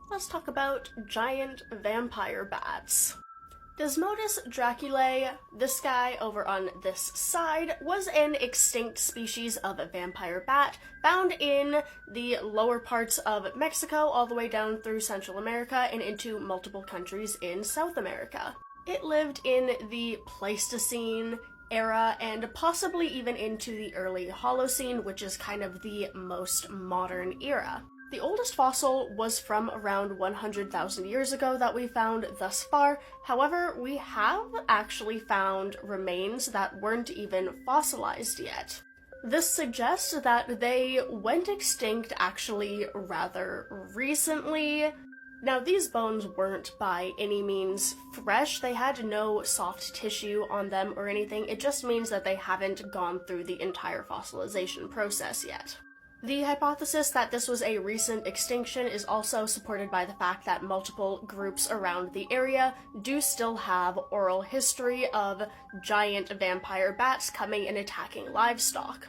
let's talk about giant vampire bats. Desmodus draculae, this guy over on this side, was an extinct species of vampire bat found in the lower parts of Mexico all the way down through Central America and into multiple countries in South America. It lived in the Pleistocene era and possibly even into the early Holocene, which is kind of the most modern era. The oldest fossil was from around 100,000 years ago that we found thus far. However, we have actually found remains that weren't even fossilized yet. This suggests that they went extinct actually rather recently. Now, these bones weren't by any means fresh. They had no soft tissue on them or anything. It just means that they haven't gone through the entire fossilization process yet. The hypothesis that this was a recent extinction is also supported by the fact that multiple groups around the area do still have oral history of giant vampire bats coming and attacking livestock.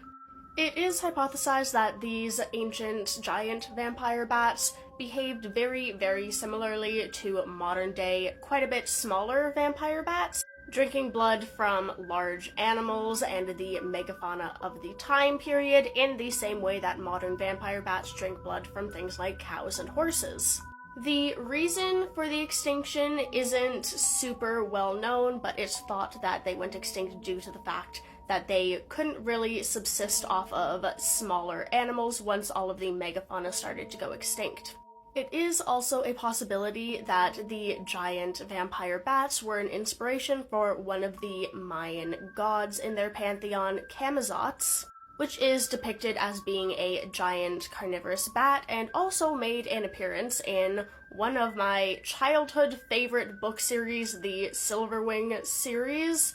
It is hypothesized that these ancient giant vampire bats behaved very, very similarly to modern-day, quite a bit smaller vampire bats, drinking blood from large animals and the megafauna of the time period in the same way that modern vampire bats drink blood from things like cows and horses. The reason for the extinction isn't super well known, but it's thought that they went extinct due to the fact that they couldn't really subsist off of smaller animals once all of the megafauna started to go extinct. It is also a possibility that the giant vampire bats were an inspiration for one of the Mayan gods in their pantheon, Camazotz, which is depicted as being a giant carnivorous bat and also made an appearance in one of my childhood favorite book series, the Silverwing series.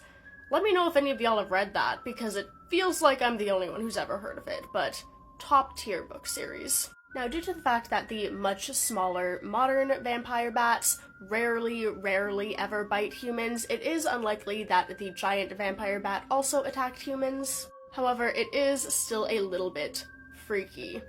Let me know if any of y'all have read that, because it feels like I'm the only one who's ever heard of it, but top tier book series. Now, due to the fact that the much smaller modern vampire bats rarely ever bite humans, it is unlikely that the giant vampire bat also attacked humans. However, it is still a little bit freaky.